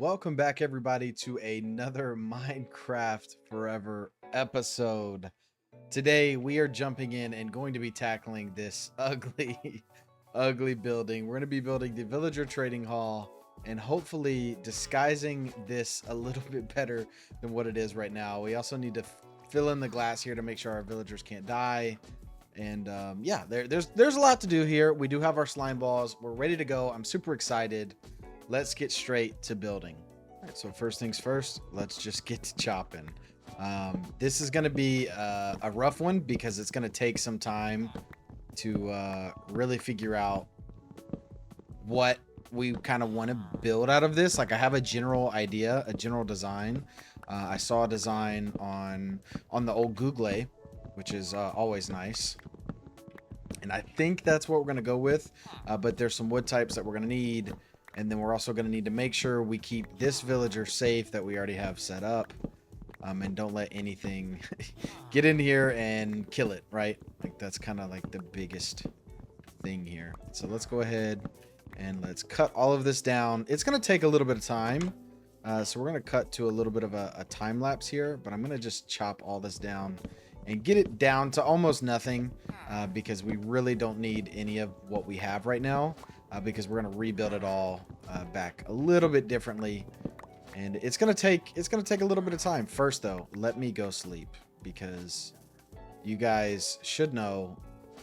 Welcome back, everybody, to another Minecraft Forever episode. Today, we are jumping in and going to be tackling this ugly, ugly building. We're going to be building the Villager Trading Hall and hopefully disguising this a little bit better than what it is right now. We also need to fill in the glass here to make sure our villagers can't die. And yeah, there's a lot to do here. We do have our slime balls. We're ready to go. I'm super excited. Let's get straight to building. All right, so first things first, let's just get to chopping. This is going to be a rough one because it's going to take some time to really figure out what we kind of want to build out of this. Like, I have a general idea, a general design. I saw a design on the old Google, which is always nice. And I think that's what we're going to go with. But there's some wood types that we're going to need. And then we're also going to need to make sure we keep this villager safe that we already have set up. And don't let anything get in here and kill it, right? Like, that's kind of like the biggest thing here. So let's go ahead and let's cut all of this down. It's going to take a little bit of time. So we're going to cut to a little bit of a time lapse here. But I'm going to just chop all this down and get it down to almost nothing. Because we really don't need any of what we have right now. Because we're going to rebuild it all back a little bit differently, and it's going to take a little bit of time. First, though, let me go sleep, because you guys should know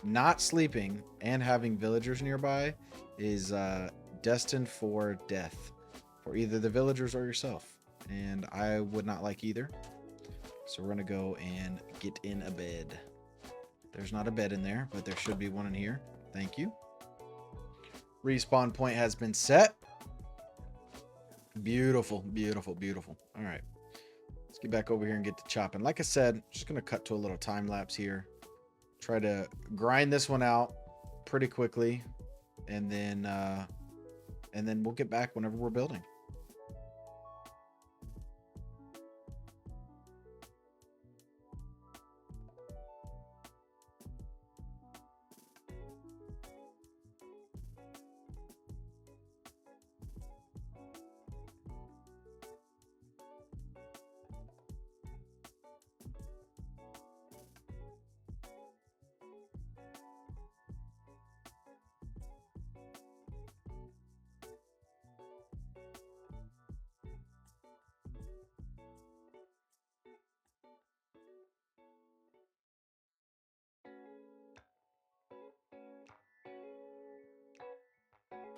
not sleeping and having villagers nearby is destined for death for either the villagers or yourself, and I would not like either. So we're going to go and get in a bed. There's not a bed in there, but there should be one in here. Thank you. Respawn point has been set. Beautiful, beautiful, beautiful. All right, let's get back over here and get to chopping. Like I said, just gonna cut to a little time lapse here. Try to grind this one out pretty quickly, and then we'll get back whenever we're building.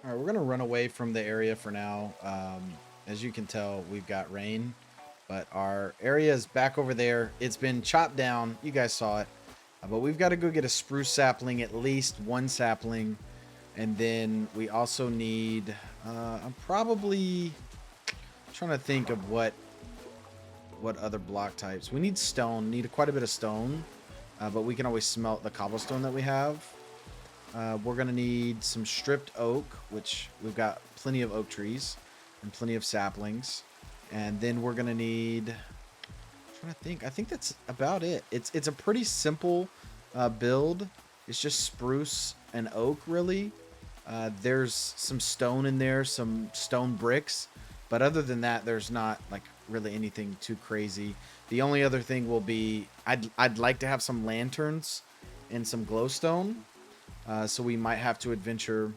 All right, we're gonna run away from the area for now. As you can tell, we've got rain, but our area is back over there. It's been chopped down. You guys saw it, but we've got to go get a spruce sapling, at least one sapling, and then we also need. I'm probably trying to think of what other block types. We need stone. Need quite a bit of stone, but we can always smelt the cobblestone that we have. We're going to need some stripped oak, which we've got plenty of oak trees and plenty of saplings. And then we're going to need, I'm trying to think, I think that's about it. It's a pretty simple build. It's just spruce and oak, really. There's some stone in there, some stone bricks. But other than that, there's not like really anything too crazy. The only other thing will be, I'd like to have some lanterns and some glowstone. So we might have to adventure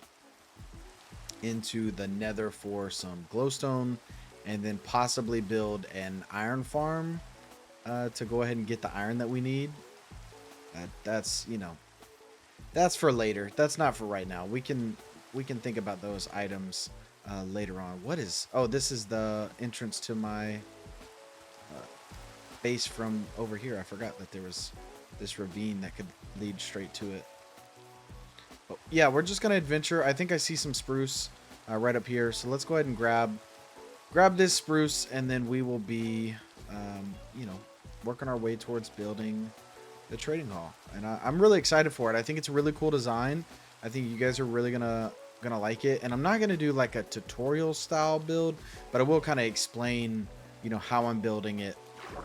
into the nether for some glowstone, and then possibly build an iron farm to go ahead and get the iron that we need. That's, you know, that's for later. That's not for right now. We can think about those items later on. What is? Oh, this is the entrance to my base from over here. I forgot that there was this ravine that could lead straight to it. Yeah, we're just gonna adventure. I think I see some spruce right up here, so let's go ahead and grab this spruce, and then we will be you know, working our way towards building the trading hall. And I'm really excited for it. I think it's a really cool design. I think you guys are really gonna like it. And I'm not gonna do like a tutorial style build, but I will kind of explain, you know, how I'm building it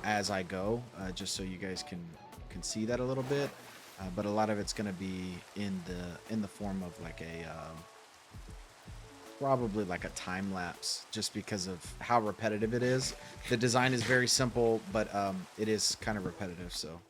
as I go, just so you guys can see that a little bit. But a lot of it's going to be in the form of like a probably like a time lapse just because of how repetitive it is. The design is very simple, but it is kind of repetitive, so.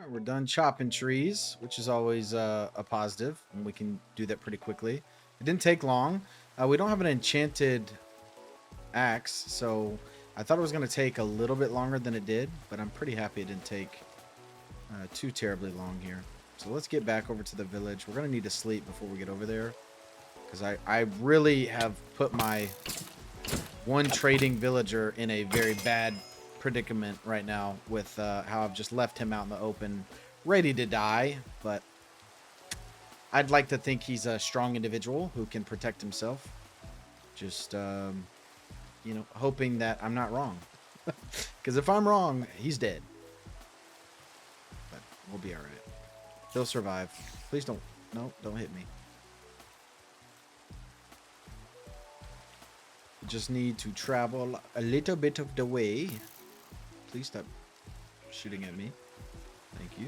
All right, we're done chopping trees, which is always a positive, and we can do that pretty quickly. It didn't take long. We don't have an enchanted axe, so I thought it was going to take a little bit longer than it did, but I'm pretty happy it didn't take too terribly long here. So let's get back over to the village. We're going to need to sleep before we get over there, because I really have put my one trading villager in a very bad predicament right now with how I've just left him out in the open, ready to die. But I'd like to think he's a strong individual who can protect himself. Just, you know, hoping that I'm not wrong. Because if I'm wrong, he's dead. But we'll be all right. He'll survive. Please don't. No, don't hit me. Just need to travel a little bit of the way. Please stop shooting at me. Thank you.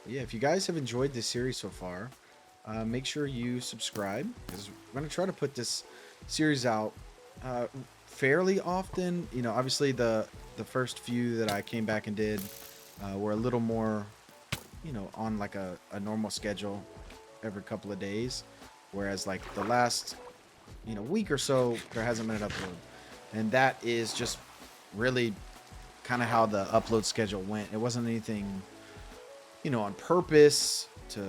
Yeah, if you guys have enjoyed this series so far, make sure you subscribe, because we're going to try to put this series out fairly often. You know, obviously the first few that I came back and did were a little more, you know, on like a normal schedule every couple of days, whereas like the last, you know, week or so there hasn't been an upload, and that is just really kind of how the upload schedule went. It wasn't anything, you know, on purpose to, you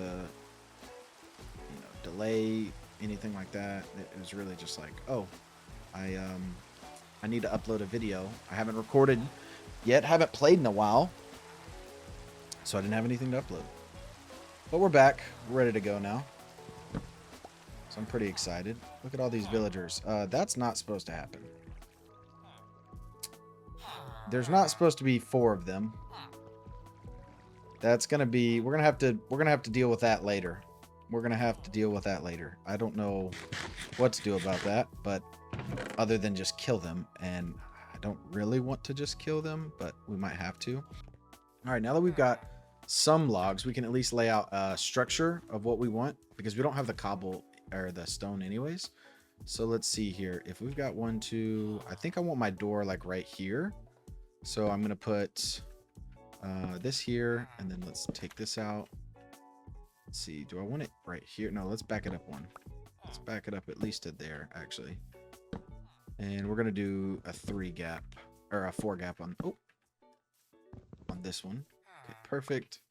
know, delay anything like that. It was really just like, oh, I need to upload a video. I haven't recorded yet, haven't played in a while, so I didn't have anything to upload. But we're back, we're ready to go now. So I'm pretty excited. Look at all these villagers. That's not supposed to happen. There's not supposed to be 4 of them. That's gonna be. We're gonna have to deal with that later. We're gonna have to deal with that later. I don't know what to do about that, but other than just kill them, and I don't really want to just kill them, but we might have to. All right, now that we've got some logs, we can at least lay out a structure of what we want, because we don't have the cobble or the stone anyways. So let's see here. If we've got 1, 2, I think I want my door like right here. So I'm gonna put this here, and then let's take this out. Let's see, do I want it right here? No, let's back it up 1. Let's back it up at least to there, actually. And we're gonna do a 3 gap or a 4 gap on this one. Okay, perfect.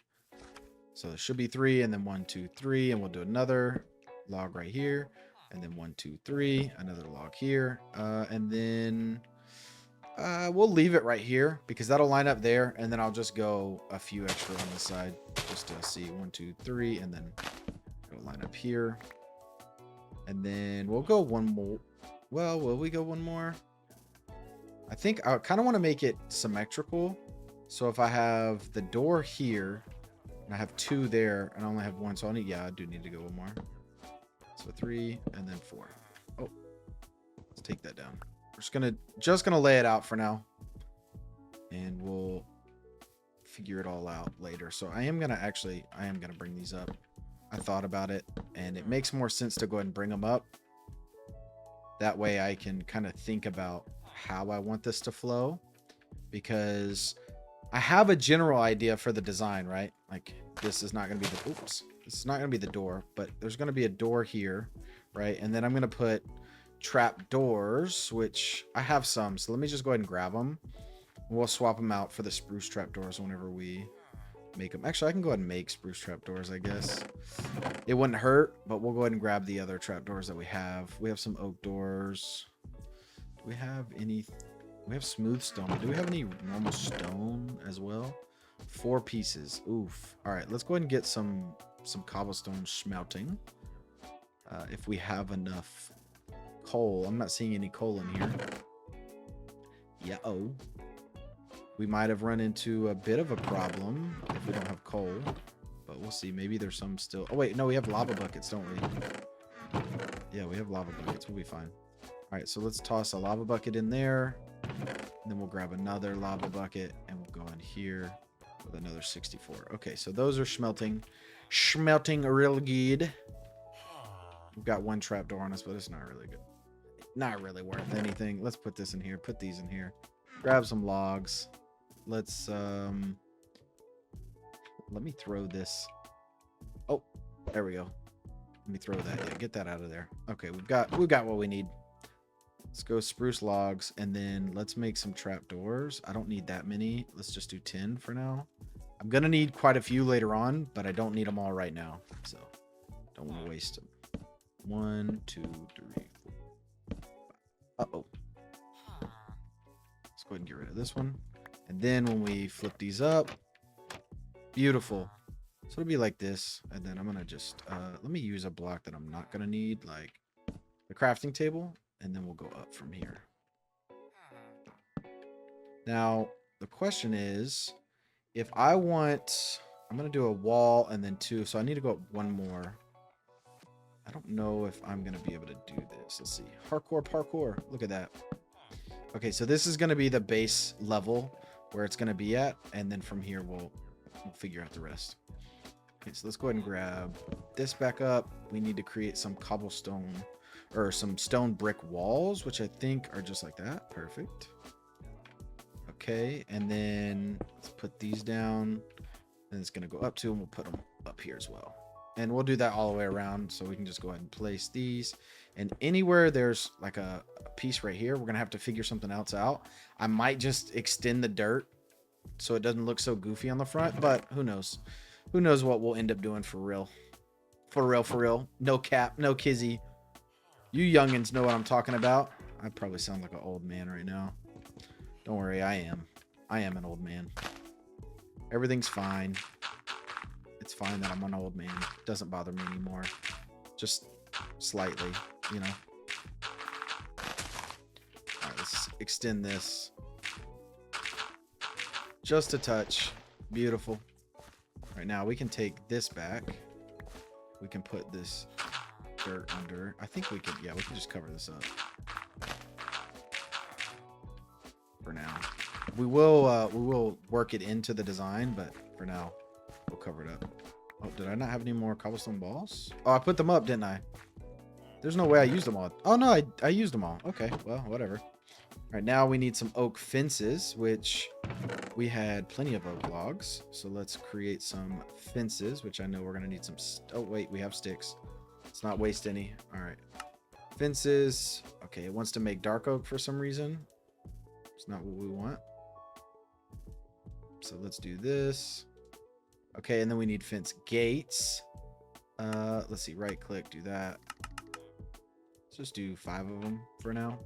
So there should be 3, and then 1, 2, 3, and we'll do another log right here, and then 1, 2, 3, another log here, and then we'll leave it right here because that'll line up there, and then I'll just go a few extra on the side just to see 1, 2, 3, and then it'll line up here, and then we'll go 1 more. Well, will we go 1 more? I think I kind of want to make it symmetrical. So if I have the door here and I have 2 there and I only have 1, so I do need to go 1 more. So 3 and then 4. Oh, let's take that down. We're just gonna lay it out for now, and we'll figure it all out later. So I am gonna bring these up. I thought about it, and it makes more sense to go ahead and bring them up. That way I can kind of think about how I want this to flow, because I have a general idea for the design, right? Like this is not gonna be this is not gonna be the door, but there's gonna be a door here, right? And then I'm gonna put trap doors, which I have some, so let me just go ahead and grab them. We'll swap them out for the spruce trap doors whenever we make them. Actually, I can go ahead and make spruce trapdoors, I guess. It wouldn't hurt, but we'll go ahead and grab the other trapdoors that we have. We have some oak doors. Do we have any? We have smooth stone. Do we have any normal stone as well? 4 pieces. Oof. All right, let's go ahead and get some cobblestone smelting. If we have enough coal. I'm not seeing any coal in here. Yeah. Oh. We might have run into a bit of a problem if we don't have coal, but we'll see. Maybe there's some still. Oh wait, no, we have lava buckets, don't we? Yeah, we have lava buckets. We'll be fine. All right, so let's toss a lava bucket in there, and then we'll grab another lava bucket, and we'll go in here with another 64. Okay, so those are smelting real good. We've got 1 trapdoor on us, but it's not really good. Not really worth anything. Let's put this in here. Put these in here. Grab some logs. Let's let me throw this. Oh, there we go. Let me throw that. Yeah, get that out of there. Okay, we've got what we need. Let's go spruce logs, and then let's make some trapdoors. I don't need that many. Let's just do 10 for now. I'm gonna need quite a few later on, but I don't need them all right now, so don't want to waste them. 1, 2, 3, 4, 5. Uh-oh. Let's go ahead and get rid of this one. And then when we flip these up, beautiful. So it'll be like this. And then I'm going to just, let me use a block that I'm not going to need, like the crafting table. And then we'll go up from here. Now, the question is, if I want, I'm going to do a wall and then 2. So I need to go up 1 more. I don't know if I'm going to be able to do this. Let's see. Parkour. Look at that. Okay, so this is going to be the base level where it's going to be at, and then from here we'll figure out the rest. Okay, so let's go ahead and grab this back up. We need to create some cobblestone or some stone brick walls, which I think are just like that. Perfect. Okay, and then let's put these down, and it's going to go up to, and we'll put them up here as well. And we'll do that all the way around, so we can just go ahead and place these. And anywhere there's like a piece right here, we're going to have to figure something else out. I might just extend the dirt so it doesn't look so goofy on the front, but who knows? Who knows what we'll end up doing for real. For real. No cap, no kizzy. You youngins know what I'm talking about. I probably sound like an old man right now. Don't worry, I am. I am an old man. Everything's fine. It's fine that I'm an old man. It doesn't bother me anymore. Just slightly, you know. All right, let's extend this. Just a touch. Beautiful. Right now, we can take this back. We can put this dirt under. I think we can, yeah, we can just cover this up. For now. We will work it into the design, but for now, we'll cover it up. Oh, did I not have any more cobblestone balls? Oh, I put them up, didn't I? There's no way I used them all. Oh, no, I used them all. Okay, well, whatever. All right, now we need some oak fences, which we had plenty of oak logs. So let's create some fences, which I know we're going to need some... Oh, wait, we have sticks. Let's not waste any. All right. Fences. Okay, it wants to make dark oak for some reason. It's not what we want. So let's do this. Okay, and then we need fence gates. Let's see, right click, do that. Let's just do 5 of them for now,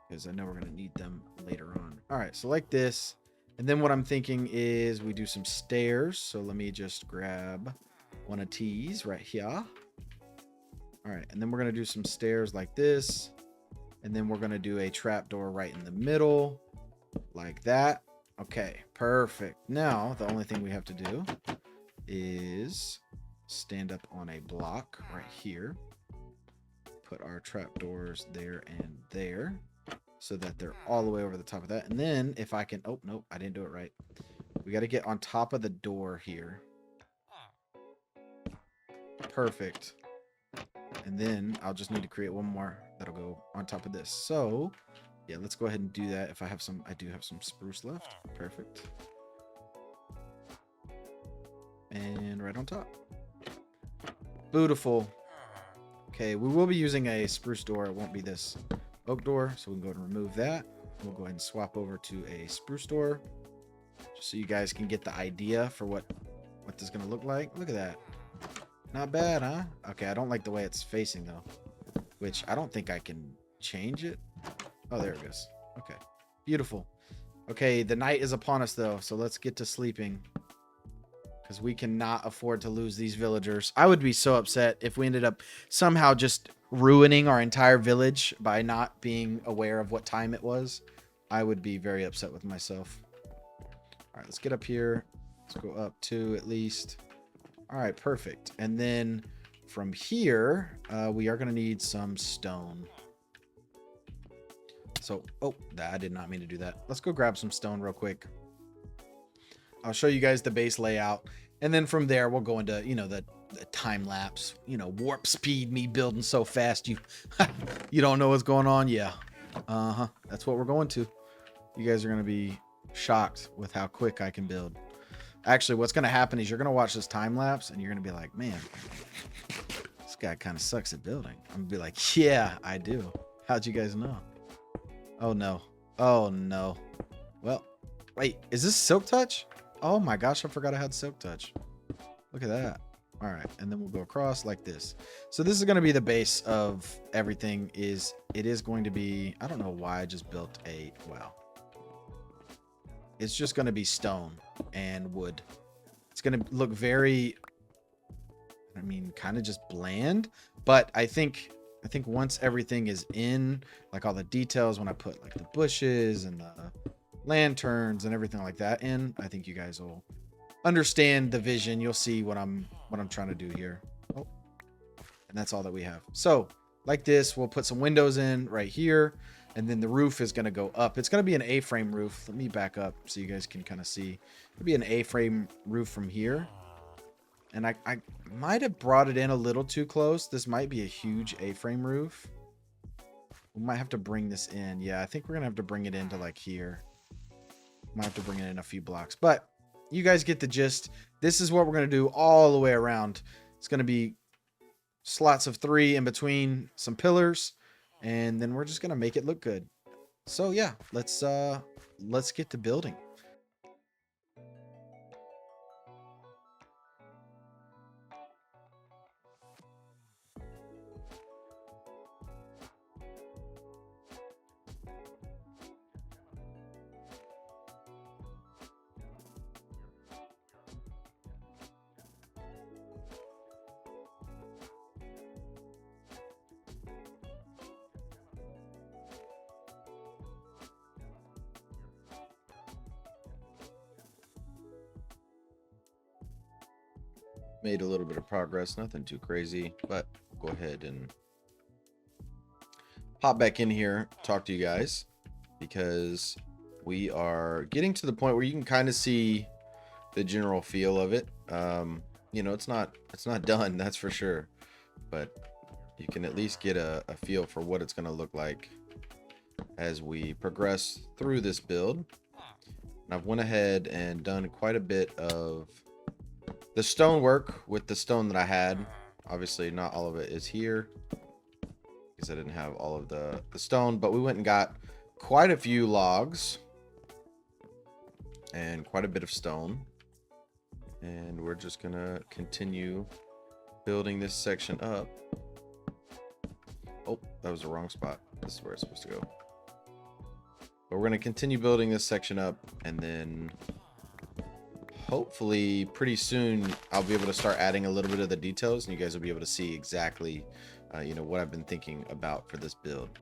because I know we're going to need them later on. All right, so like this. And then what I'm thinking is we do some stairs. So let me just grab one of these right here. All right, and then we're going to do some stairs like this. And then we're going to do a trapdoor right in the middle, like that. Okay, perfect. Now, the only thing we have to do is stand up on a block right here. Put our trapdoors there and there so that they're all the way over the top of that. And then if I can... Oh, nope, I didn't do it right. We got to get on top of the door here. Perfect. And then I'll just need to create one more that'll go on top of this. So... yeah, let's go ahead and do that. If I have some, I do have some spruce left. Perfect. And right on top. Beautiful. Okay, we will be using a spruce door. It won't be this oak door, so we can go ahead and remove that. We'll go ahead and swap over to a spruce door. just so you guys can get the idea for what this is gonna look like. Look at that. Not bad, huh? Okay, I don't like the way it's facing though, which I don't think I can change it. Oh, there it goes. Okay, beautiful. Okay, the night is upon us though, so let's get to sleeping, because we cannot afford to lose these villagers. I would be so upset if we ended up somehow just ruining our entire village by not being aware of what time it was. I would be very upset with myself. All right, let's get up here. Let's go up 2 at least. All right, perfect. And then from here, we are going to need some stone. So, oh, I did not mean to do that. Let's go grab some stone real quick. I'll show you guys the base layout. And then from there, we'll go into, you know, the time lapse, you know, warp speed, me building so fast. You don't know what's going on. Yeah. That's what we're going to. You guys are going to be shocked with how quick I can build. Actually, what's going to happen is you're going to watch this time lapse and you're going to be like, man, this guy kind of sucks at building. I'm going to be like, yeah, I do. How'd you guys know? Oh, no. Oh, no. Well, wait, is this Silk Touch? Oh my gosh, I forgot I had Silk Touch. Look at that. All right, and then we'll go across like this. So this is going to be the base of everything. It is going to be, I don't know why I just built a, wow. It's just going to be stone and wood. It's going to look very, I mean, kind of just bland, but I think once everything is in, like all the details, when I put like the bushes and the lanterns and everything like that in, I think you guys will understand the vision. You'll see what I'm trying to do here. Oh, and that's all that we have. So like this, we'll put some windows in right here, and then the roof is going to go up. It's going to be an A-frame roof. Let me back up so you guys can kind of see. It'll be an A-frame roof from here. And I might have brought it in a little too close. This might be a huge A-frame roof. We might have to bring this in. Yeah, I think we're going to have to bring it into like here. Might have to bring it in a few blocks. But you guys get the gist. This is what we're going to do all the way around. It's going to be slots of 3 in between some pillars. And then we're just going to make it look good. So yeah, let's get to building. Made a little bit of progress, nothing too crazy, but go ahead and pop back in here, talk to you guys, because we are getting to the point where you can kind of see the general feel of it. You know, it's not done, that's for sure, but you can at least get a feel for what it's going to look like as we progress through this build. And I've went ahead and done quite a bit of the stonework with the stone that I had. Obviously not all of it is here because I didn't have all of the stone, but we went and got quite a few logs and quite a bit of stone, and we're just gonna continue building this section up. Oh, that was the wrong spot. This is where it's supposed to go. But we're gonna continue building this section up, and then hopefully pretty soon I'll be able to start adding a little bit of the details, and you guys will be able to see exactly you know, what I've been thinking about for this build.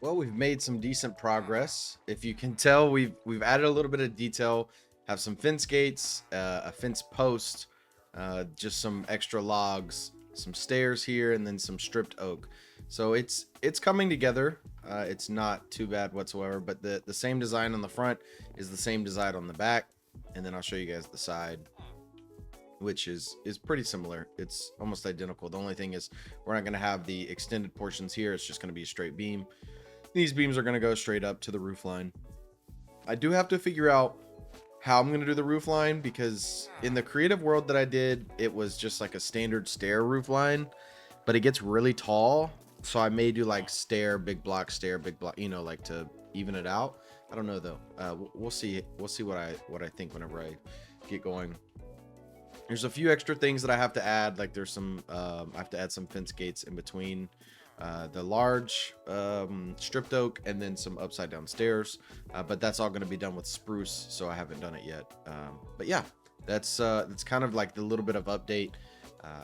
Well, we've made some decent progress. If you can tell, we've added a little bit of detail. Have some fence gates, a fence post, just some extra logs, some stairs here, and then some stripped oak. So it's coming together. It's not too bad whatsoever. But the same design on the front is the same design on the back, and then I'll show you guys the side, which is pretty similar. It's almost identical. The only thing is we're not going to have the extended portions here. It's just going to be a straight beam. These beams are going to go straight up to the roof line. I do have to figure out how I'm going to do the roof line, because in the creative world that I did, it was just like a standard stair roof line, but it gets really tall. So I may do like stair, big block, you know, like to even it out. I don't know though. We'll see. We'll see what I think whenever I get going. There's a few extra things that I have to add. Like there's some, I have to add some fence gates in between the large stripped oak and then some upside down stairs, but that's all going to be done with spruce, so I haven't done it yet. But yeah, that's kind of like the little bit of update.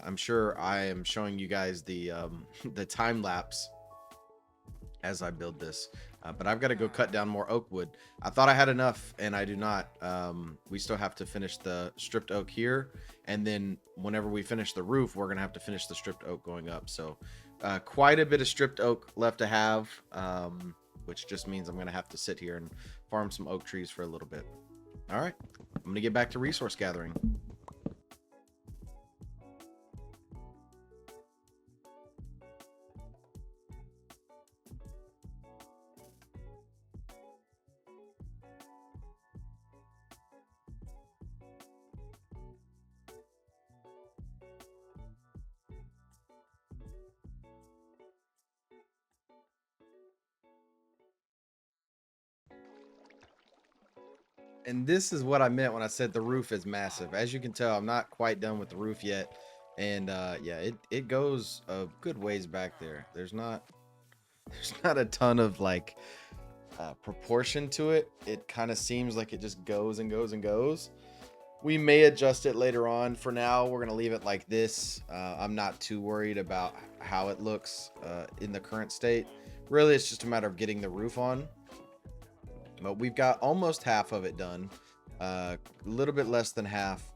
I'm sure I am showing you guys the the time lapse as I build this, but I've got to go cut down more oak wood. I thought I had enough, and I do not. We still have to finish the stripped oak here, and then whenever we finish the roof, we're gonna have to finish the stripped oak going up. So quite a bit of stripped oak left to have, which just means I'm gonna have to sit here and farm some oak trees for a little bit. All right, I'm gonna get back to resource gathering. And this is what I meant when I said the roof is massive. As you can tell, I'm not quite done with the roof yet. And yeah, it goes a good ways back there. There's not a ton of like proportion to it. It kind of seems like it just goes and goes and goes. We may adjust it later on. For now, we're gonna leave it like this. I'm not too worried about how it looks in the current state. Really, it's just a matter of getting the roof on. But we've got almost half of it done, a little bit less than half.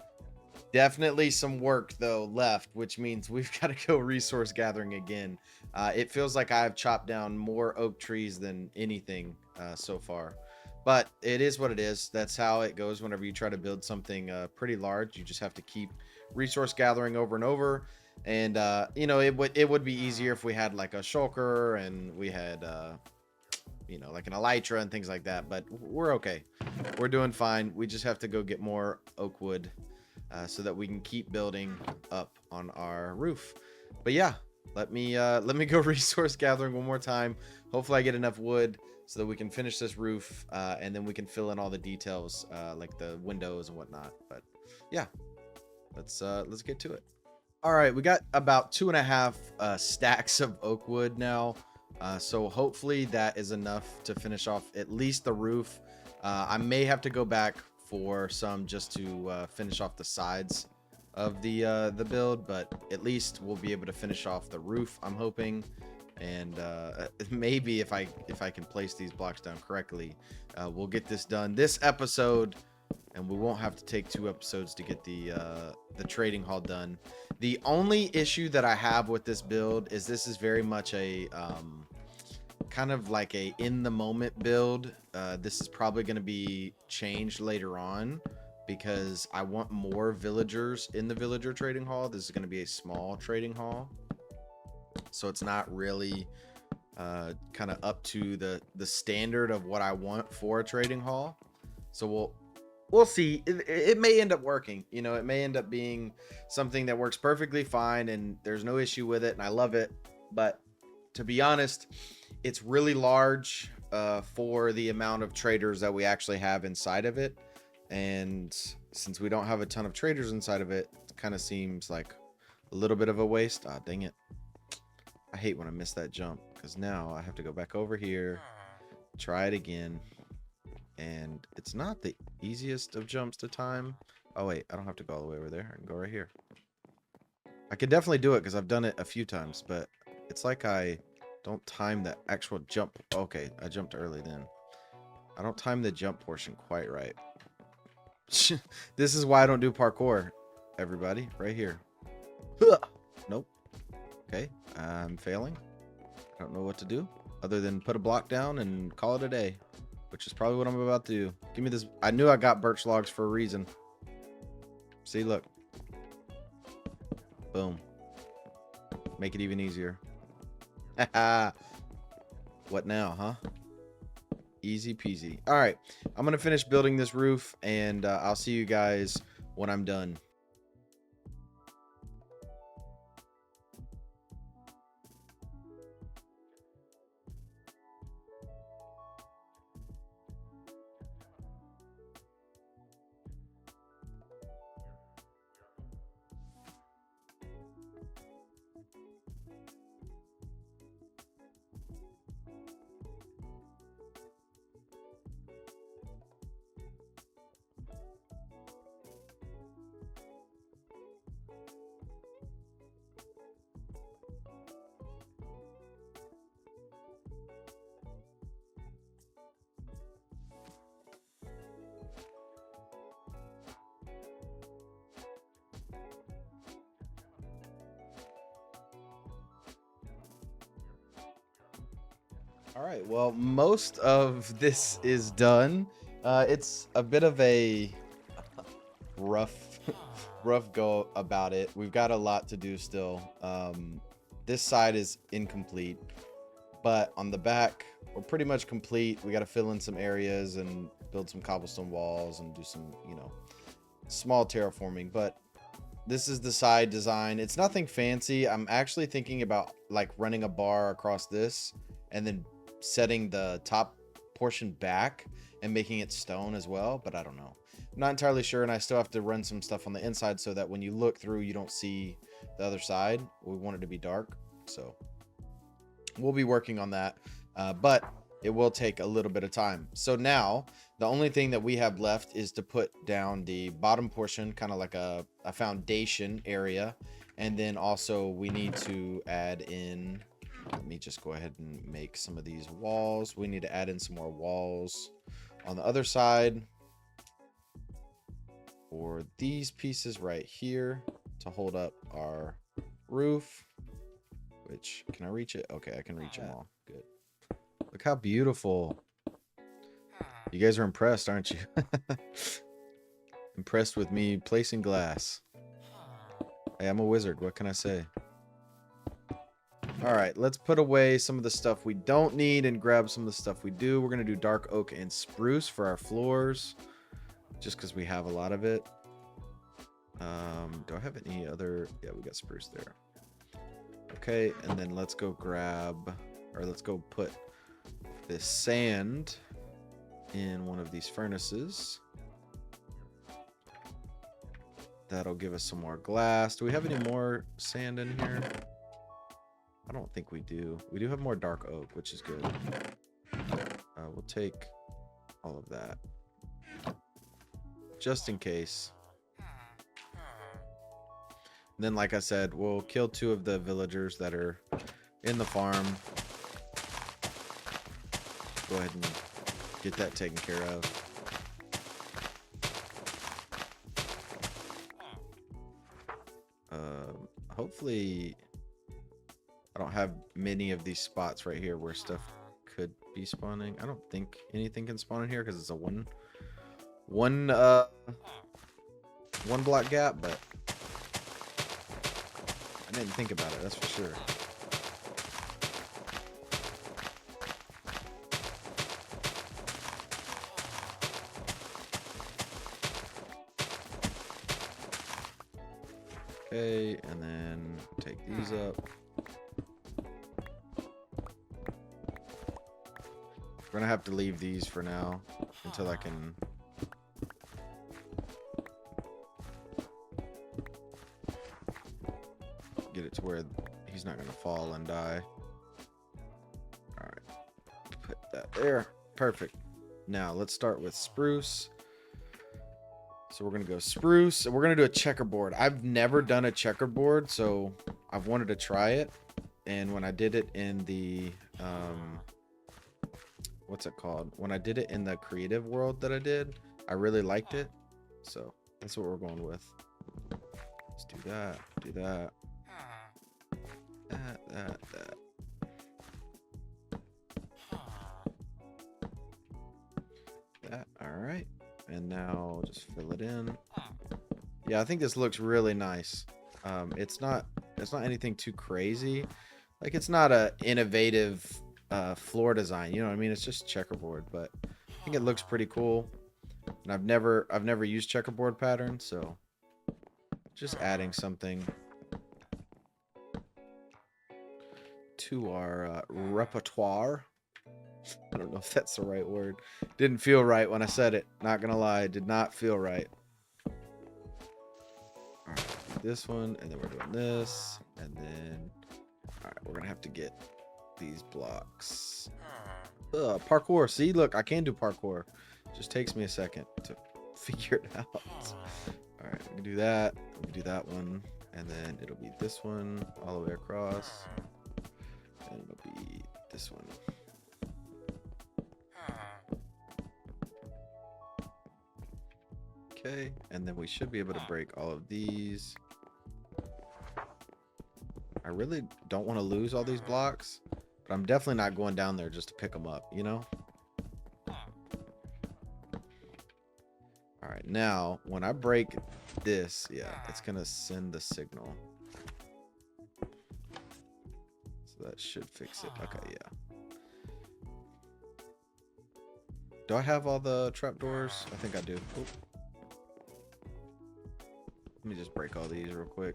Definitely some work though left, which means we've got to go resource gathering again. It feels like I've chopped down more oak trees than anything so far, but it is what it is. That's how it goes whenever you try to build something pretty large. You just have to keep resource gathering over and over. And you know, it would be easier if we had like a shulker and we had you know, like an elytra and things like that, but we're okay. We're doing fine. We just have to go get more oak wood so that we can keep building up on our roof. But yeah, let me go resource gathering one more time. Hopefully I get enough wood so that we can finish this roof, and then we can fill in all the details like the windows and whatnot. But yeah, let's get to it. All right, we got about 2.5 stacks of oak wood now. So hopefully that is enough to finish off at least the roof. I may have to go back for some just to finish off the sides of the build, but at least we'll be able to finish off the roof, I'm hoping. And maybe if I can place these blocks down correctly, we'll get this done this episode, and we won't have to take 2 episodes to get the trading hall done. The only issue that I have with this build is this is very much a kind of like a in the moment build. This is probably going to be changed later on because I want more villagers in the villager trading hall. This is going to be a small trading hall, so it's not really kind of up to the standard of what I want for a trading hall. So we'll see. It may end up working, you know, it may end up being something that works perfectly fine and there's no issue with it and I love it. But to be honest, it's really large for the amount of traders that we actually have inside of it. And since we don't have a ton of traders inside of it, it kind of seems like a little bit of a waste. Ah, dang it. I hate when I miss that jump because now I have to go back over here, try it again. And it's not the easiest of jumps to time. Oh wait, I don't have to go all the way over there. I can go right here. I could definitely do it because I've done it a few times, but it's like I don't time the actual jump. Okay, I jumped early then. I don't time the jump portion quite right. This is why I don't do parkour, everybody. Right here. Nope. Okay, I'm failing. I don't know what to do other than put a block down and call it a day, which is probably what I'm about to do. Give me this. I knew I got birch logs for a reason. See, look. Boom. Make it even easier. What now, huh? Easy peasy. All right, I'm gonna finish building this roof, and I'll see you guys when I'm done. All right, well, most of this is done. It's a bit of a rough rough go about it. We've got a lot to do still. This side is incomplete, but on the back we're pretty much complete. We got to fill in some areas and build some cobblestone walls and do some, you know, small terraforming. But this is the side design. It's nothing fancy. I'm actually thinking about like running a bar across this and then setting the top portion back and making it stone as well, but I don't know. I'm not entirely sure, and I still have to run some stuff on the inside so that when you look through you don't see the other side. We want it to be dark, so we'll be working on that, but it will take a little bit of time. So now the only thing that we have left is to put down the bottom portion, kind of like a foundation area, and then also we need to add in, let me just go ahead and make some of these walls. We need to add in some more walls on the other side for these pieces right here to hold up our roof, which, can I reach it? Okay, I can reach them all. Good. Look how beautiful. You guys are impressed, aren't you? Impressed with me placing glass. Hey, I'm a wizard. What can I say? All right, let's put away some of the stuff we don't need and grab some of the stuff we do. We're going to do dark oak and spruce for our floors, just because we have a lot of it. Do I have any other? Yeah, we got spruce there. Okay, and then let's go grab, or let's go put this sand in one of these furnaces. That'll give us some more glass. Do we have any more sand in here? I don't think we do. We do have more dark oak, which is good. We'll take all of that, just in case. And then, like I said, we'll kill 2 of the villagers that are in the farm. Go ahead and get that taken care of. Hopefully I don't have many of these spots right here where stuff could be spawning. I don't think anything can spawn in here because it's a one block gap, but I didn't think about it, that's for sure. Okay, and then take these up. We're gonna have to leave these for now until I can get it to where he's not gonna fall and die. All right, put that there. Perfect. Now let's start with spruce. So we're gonna go spruce, and we're gonna do a checkerboard. I've never done a checkerboard, so I've wanted to try it. and when I did it in the what's it called? When I did it in the creative world that I did, I really liked it. So that's what we're going with. Let's do that. Do that. That. That. All right. And now just fill it in. Yeah, I think this looks really nice. It's not anything too crazy. Like, it's not a innovative floor design, you know what I mean? It's just checkerboard, but I think it looks pretty cool. And I've never used checkerboard patterns, so just adding something to our repertoire. I don't know if that's the right word. Didn't feel right when I said it. Not gonna lie, did not feel right. All right, this one, and then we're doing this, and then all right, we're gonna have to get these blocks. Parkour. See, look, I can do parkour. Just takes me a second to figure it out. All right, we can do that. We can do that one, and then it'll be this one all the way across, and it'll be this one. Okay, and then we should be able to break all of these. I really don't want to lose all these blocks, but I'm definitely not going down there just to pick them up, you know? All right, now when I break this, yeah, it's gonna send the signal. So that should fix it. Okay, yeah. Do I have all the trapdoors? I think I do. Oop. Let me just break all these real quick.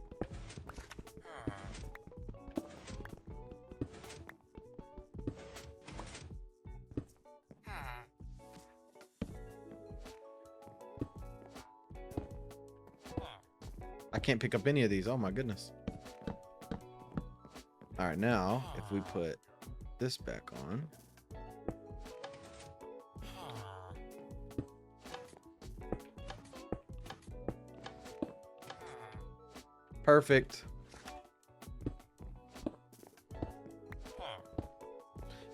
I can't pick up any of these. Oh my goodness. All right, now if we put this back on. Perfect.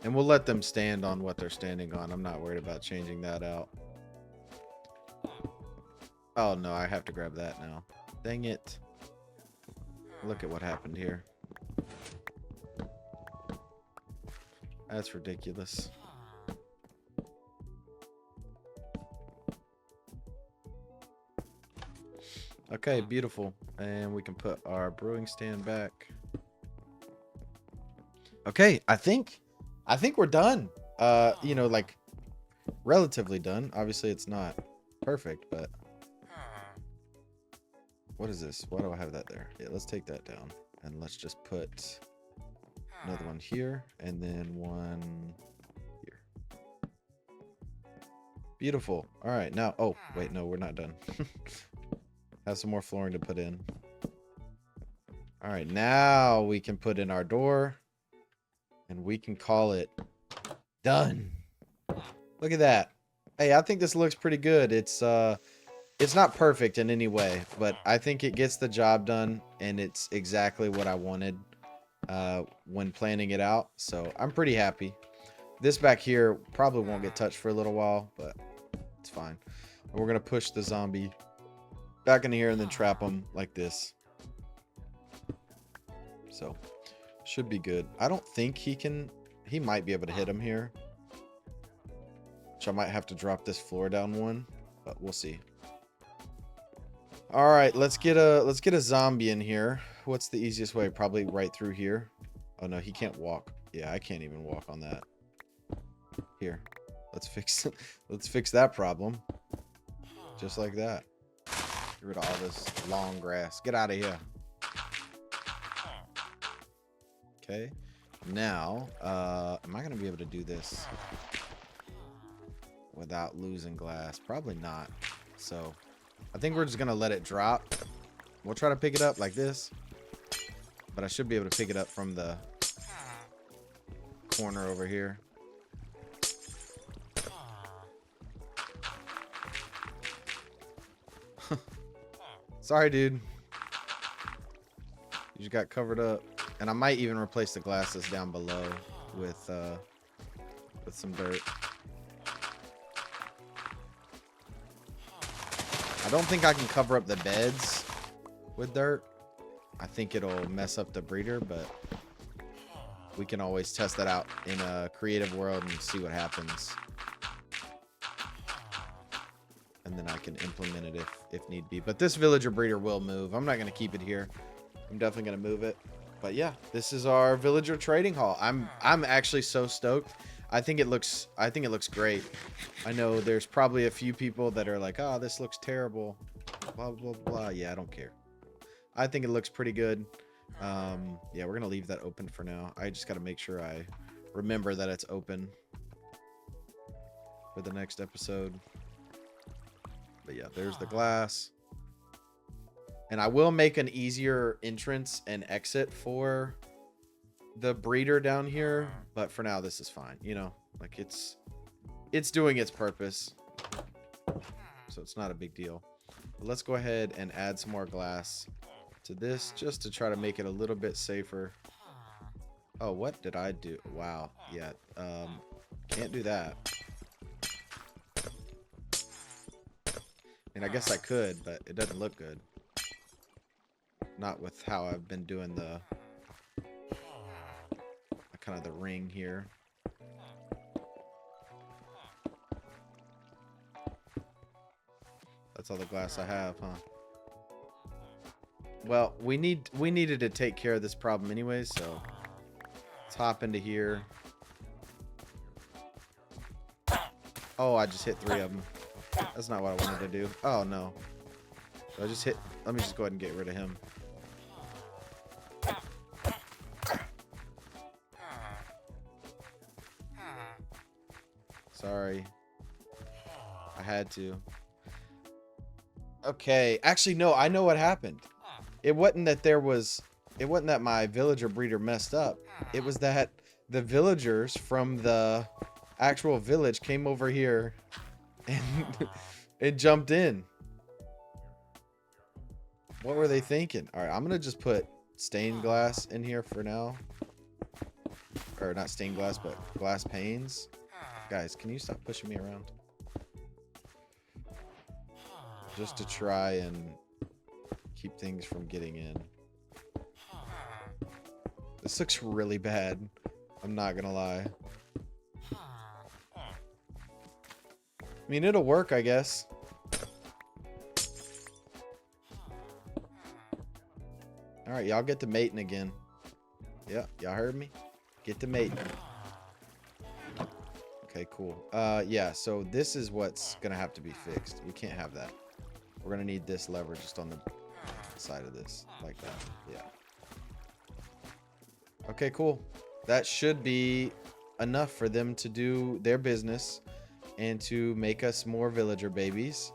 And we'll let them stand on what they're standing on. I'm not worried about changing that out. Oh no, I have to grab that now. Dang it. Look at what happened here. That's ridiculous. Okay, beautiful. And we can put our brewing stand back. Okay, I think we're done. You know, like relatively done. Obviously it's not perfect, but what is this? Why do I have that there? Yeah, let's take that down and let's just put another one here and then one here. Beautiful. All right, now, oh, wait, no, we're not done. Have some more flooring to put in. All right, now we can put in our door and we can call it done. Look at that. Hey, I think this looks pretty good. It's not perfect in any way, but I think it gets the job done and it's exactly what I wanted when planning it out. So I'm pretty happy. This back here probably won't get touched for a little while, but it's fine. And we're gonna push the zombie back in here and then trap him like this. So should be good. I don't think he might be able to hit him here, which I might have to drop this floor down one, but we'll see. All right, let's get a zombie in here. What's the easiest way? Probably right through here. Oh no, he can't walk. Yeah, I can't even walk on that. Here, let's fix that problem. Just like that. Get rid of all this long grass. Get out of here. Okay. Now, am I gonna be able to do this without losing glass? Probably not. So I think we're just gonna let it drop. We'll try to pick it up like this, but I should be able to pick it up from the corner over here. Sorry, dude. You just got covered up. And I might even replace the glasses down below with some dirt. I don't think I can cover up the beds with dirt. I think it'll mess up the breeder, but we can always test that out in a creative world and see what happens. And then I can implement it if need be. But this villager breeder will move. I'm not going to keep it here. I'm definitely going to move it. But yeah, this is our villager trading hall. I'm actually so stoked. I think it looks great. I know there's probably a few people that are like, "Oh, this looks terrible." Blah blah blah. Yeah, I don't care. I think it looks pretty good. Yeah, we're gonna leave that open for now. I just gotta make sure I remember that it's open for the next episode. But yeah, there's the glass. And I will make an easier entrance and exit for the breeder down here, but for now this is fine. You know, like it's doing its purpose, so it's not a big deal. But let's go ahead and add some more glass to this just to try to make it a little bit safer. Oh, what did I do? Wow. Yeah, can't do that. I mean, I guess I could, but it doesn't look good. Not with how I've been doing the kind of the ring here. That's all the glass I have, huh? Well, we needed to take care of this problem anyways, so let's hop into here. Oh, I just hit 3 of them. That's not what I wanted to do. Oh no. So I just hit. Let me just go ahead and get rid of him. Sorry. I had to. Okay. Actually, no. I know what happened. It wasn't that my villager breeder messed up. It was that the villagers from the actual village came over here and it jumped in. What were they thinking? All right. I'm going to just put stained glass in here for now. Or not stained glass, but glass panes. Guys, can you stop pushing me around? Just to try and keep things from getting in. This looks really bad. I'm not gonna lie. I mean, it'll work, I guess. Alright, y'all get to mating again. Yeah, y'all heard me? Get to mating. Okay, cool. Yeah, so this is what's gonna have to be fixed. We can't have that. We're gonna need this lever just on the side of this, like that. Yeah. Okay, cool. That should be enough for them to do their business and to make us more villager babies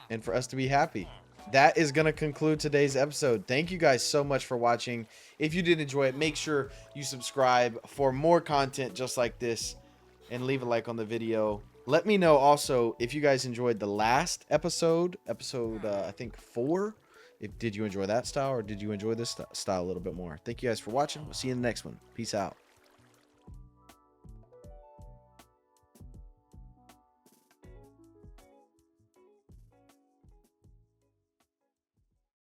and for us to be happy. That is going to conclude today's episode. Thank you guys so much for watching. If you did enjoy it, make sure you subscribe for more content just like this and leave a like on the video. Let me know also if you guys enjoyed the last episode, I think 4. Did you enjoy that style or did you enjoy this style a little bit more? Thank you guys for watching. We'll see you in the next one. Peace out.